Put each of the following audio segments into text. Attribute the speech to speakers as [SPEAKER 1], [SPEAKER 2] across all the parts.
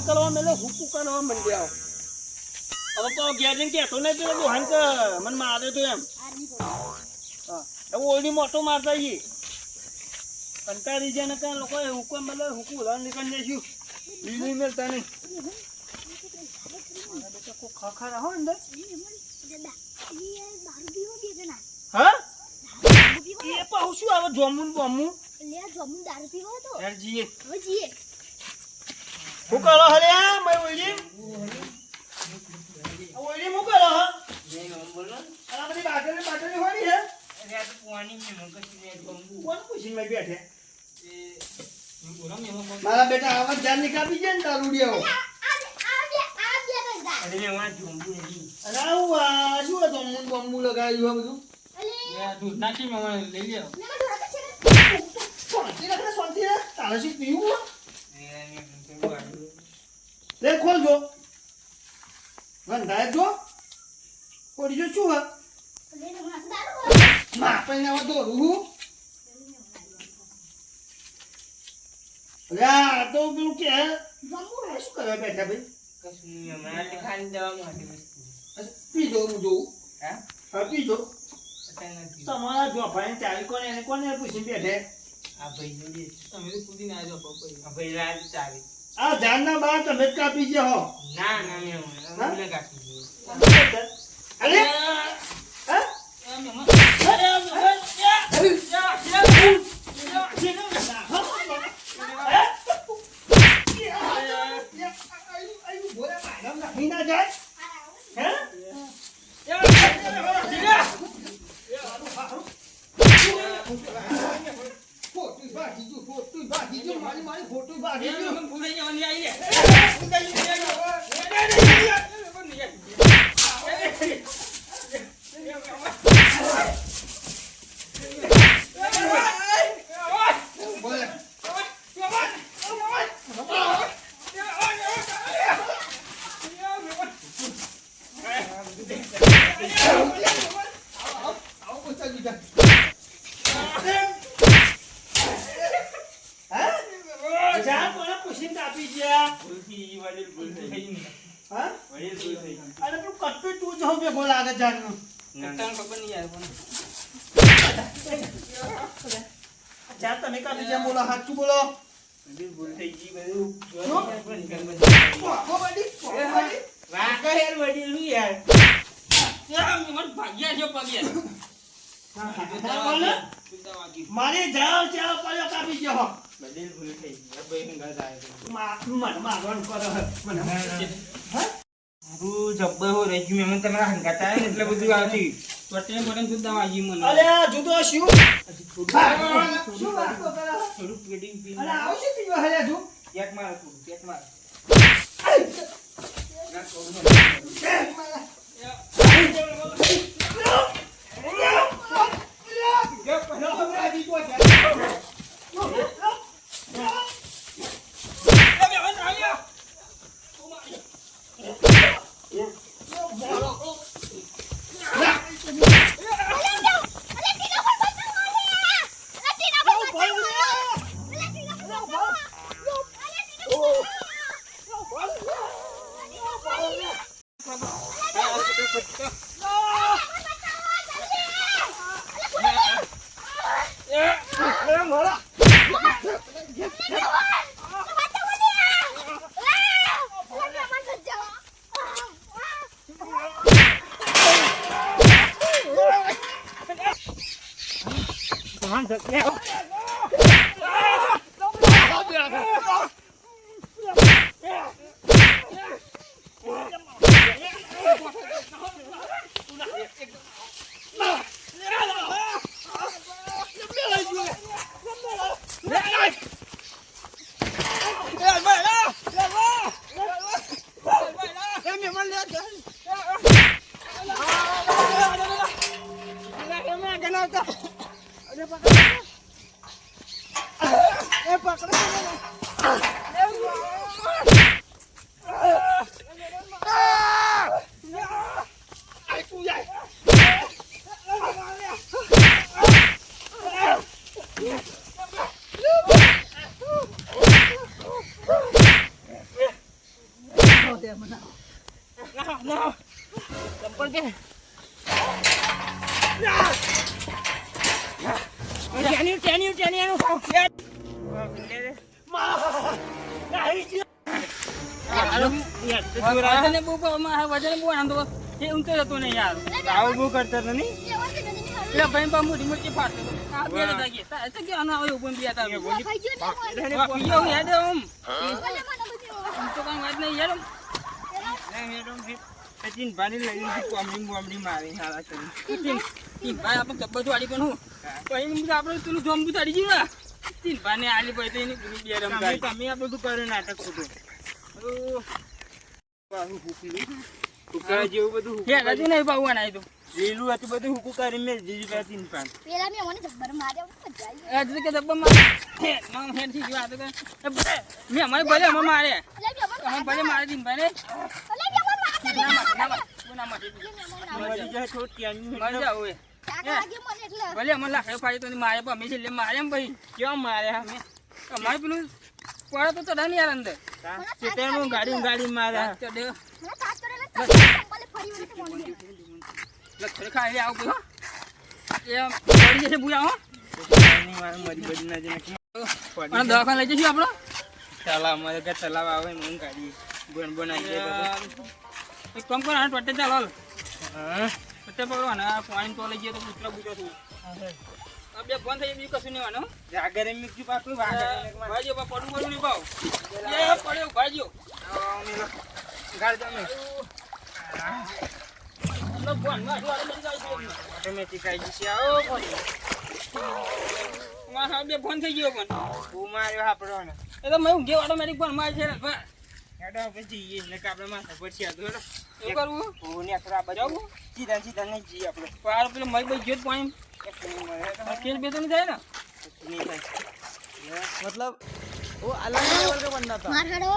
[SPEAKER 1] કામ કરવા મેલે હુકુ કરવા મંડ્યા હવે તો ઘેર જઈને કહેતો નહીં પેલો દોહાન કે મને મારે તો એમ હા હવે ઓલી મોટો મારતા જઈએ કંટાળી જાય ને કાં લોકો હુકમ મેલે હુકુ ઉલાણ નીકળી જઈશું લીલી મેલતા નહીં મારા બેટા કોઈ ખાખા રહો અંદર હા એ પાછું શું આવે જોમુન બોમું
[SPEAKER 2] દારૂ પીવો તો
[SPEAKER 1] યાર જીએ
[SPEAKER 2] હવે જીએ
[SPEAKER 1] હું કરો હલે મે ઓલી હું કરો હા બોલો આ બધી બાટલી હોની હે અરે આ તો પાણી મે મંગસી ને બંબુ કોણ પૂછીને મે બેઠે એ હું બોલા મે મારા બેટા આવા જાન નીકાપી જાય ને દારૂડિયા અરે મે વાં જોંબુ નહીં અરે આ શું જોમુન બોમુ લગાવ્યું આ બધું યાર દૂધ નાખી મે લઈ લ્યો શાંતિ રે તારે શું પીવું લે ખોલજો વંધાય જો કોડી જો શું હા માં પૈને આવો તો રૂ અરે આ તો પેલું કે શું કરવા બેઠા ભાઈ કશું નહીં અમારે ખાલી દવા માટે પીજો હું જોઉં હા પીજો તમારા જો ભાઈ ચાલી કોને એને કોને પૂછીને બેઠે આ ભાઈ જોડી તમે તો કુદીને આજો પપ્પા આ ભાઈ રાત ચાલી આ જાનના બાર તમે જ કાપી જે હો ના ના મેં કાપી જે અરે હા તમે કાપી જેમ બોલો હાચું બોલો ભૂલ થઈ ગઈ બધું મારે જાવ ચાવ પડ્યો કાપી ગયો બધી ભૂલ થઈ ગઈ મારવાનું કરો મને જબ્બર હો રહી મેં તમારા હંગાતા એટલે બધું આવતી પટેલ પટેલ સુદ્ધા વાજી મને અલે જુદો શું શું વાત કરો થોડું પેડિંગ પી અરે આવ છે પીવા હલે તું એક માર ના છોડ
[SPEAKER 3] મને ના ચંપલ કે જેવું બધું નહીં પાવવાના એ તો લીલું હતું બધું હુકુ કરી મેં દીધી તીન પાન
[SPEAKER 2] પેલા મેં મને જબ્બર માર્યો મજા આવી
[SPEAKER 3] એટલે કે જબ્બર મારે હેડ થી ગયો આ તો મેં અમારે ભલે અમે મારે અમે ભલે મારે તીન ભાઈ ભલે અમે લાખે ફાડી તો મારે પણ અમે છેલ્લે મારે એમ ભાઈ કેવા મારે અમે અમારે પેલું પડે તો ચડા ને યાર અંદર ગાડી મારે ચડે લક્ષણ ખાઈ આવું બધું એ પડી જશે બુરા હો મરી બધી ના જઈને દવાખાને લઈ જઈશું આપણો તલાવ અમારે કે તલાવ આવે હું ગાડી બન બનાવી એક કામ કરો ટોટે ચાલો હા ટોટે પકડો ને પાણી તો લઈ જઈએ તો કૂતરા બૂતરા થયું બે ફોન થઈ બીજું કશું નહીં વાનું આગળ મીઠું પાછું ભાઈજો પડવું પડવું નહીં ભાવ એ પડ્યો ભાઈજો ગાડી તમે ઓટોમેટિક આવી જશે આવો બે ફોન થઈ ગયો પણ હું માર્યો આપણો એ તો મેં ઊંઘે ઓટોમેટિક ફોન મારી છે હેડો પછી જઈએ એટલે કે આપણે માથા પડશે આ તો શું કરવું હું ને થોડા બજાવું સીધા નહીં જઈએ આપણે પાર પેલો મય ભાઈ ગયો પાણી खेल भी तो नहीं जाए ना नहीं भाई
[SPEAKER 4] मतलब वो अलग लेवल का बनना था
[SPEAKER 2] मार हड़ो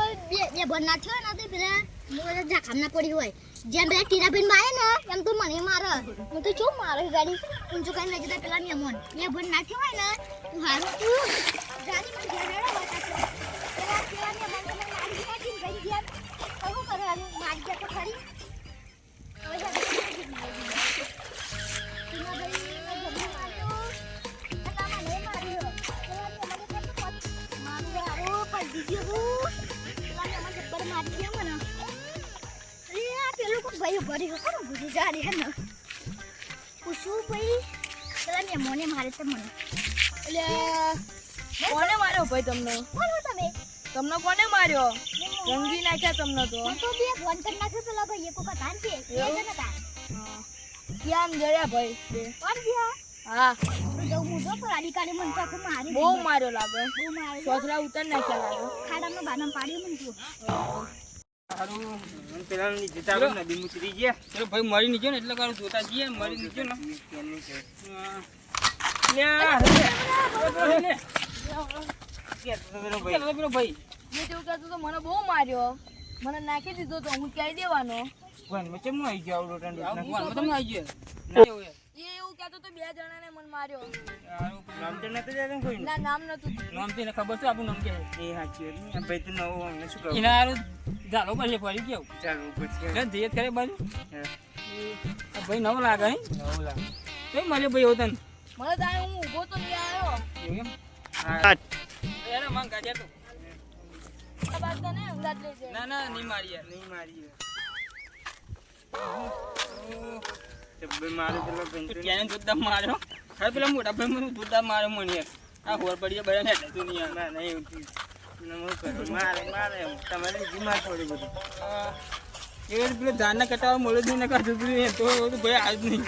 [SPEAKER 2] ये बनना थयो ना तो પેલા મોરે જાખમના પડી હોય જેમ પેલા ટીરાબેન મારે ને એમ તો મને મારે હું તો ચો મારે ગાડી ઊંચો કાઈ લઈ જતા પેલા નિયમન એ બન નાખ્યો હોય ને તું હારું તું ગાડી માં ઘેરેડો હોય પેલા પેલા ને મને મારી નાખી ગઈ ગયા શું કરવાનું મારી ગયા તો ખરી ભાઈ ભરી કોણ ભૂલી જા રે ને પૂછું ભાઈ પેલા ને મને મારે તો મને એટલે
[SPEAKER 5] કોને માર્યો ભાઈ તમને
[SPEAKER 2] કોણ હો તમે
[SPEAKER 5] કોને માર્યો રંગી નાખ્યા તમને તો
[SPEAKER 2] હું તો બે ફોન કરી નાખ્યો પેલા ભાઈ એક વખત આન છે એ જણ હતા
[SPEAKER 5] કેમ જડ્યા ભાઈ
[SPEAKER 2] કોણ ગયા
[SPEAKER 5] હા
[SPEAKER 2] તો જઉં હું તો પર આડીકાલે મન તો આખું મારી
[SPEAKER 5] બહુ માર્યો લાગે
[SPEAKER 2] બહુ મારી
[SPEAKER 5] સોસરા ઉતાર નાખ્યા લાગે
[SPEAKER 2] ખાડામાં બાનામ પાડ્યું મને તું
[SPEAKER 3] સારું પેલા જીતા નદી મુતરી ગયા ચલો ભાઈ મરી નીચે ને એટલે કારું જોતા જઈએ મરી નીચે ને ભાઈ
[SPEAKER 5] મેં તેવું કહેતો તો મને બહુ માર્યો મને નાખી દીધો તો હું ક્યાંય દેવાનો
[SPEAKER 3] કેમ આવી ગયો તમે આવી ગયો
[SPEAKER 5] એ એવું કહેતો તો બે જણાને મને માર્યો
[SPEAKER 3] નામ તો નતું જાણતું કોઈ
[SPEAKER 5] ના નામ નતું
[SPEAKER 3] નામ તો ખબર છે આપણું નામ કે એ સાચી ભાઈ તો નવું અમને શું કહું એના હારું ચાલો પછી ફરી ગયો ચાલો પછી ધીરે કરે બાજુ ભાઈ નવો લાગે હે નવો લાગે તો મળે ભાઈ હોતન
[SPEAKER 5] મને તો હું ઊભો તો નહીં આવ્યો
[SPEAKER 3] એમ હા યાર માંગ કાઢ્યા તો
[SPEAKER 5] આ વાત તો ને અંદાજ લઈ જાય
[SPEAKER 3] ના નહીં મારી મારે પેલો ત્યાં જોરદાર માર્યો હવે પેલા મોટા ભાઈ મને જોરદાર મારે મને આ હોર પડીએ બધા ને તું નહીં ના એવું મારે તમારે બીમાર થોડી બધું એ પેલો ધાન ના કટાવા મળે જ નહીં ને કાઢું તો ભાઈ આજ નહીં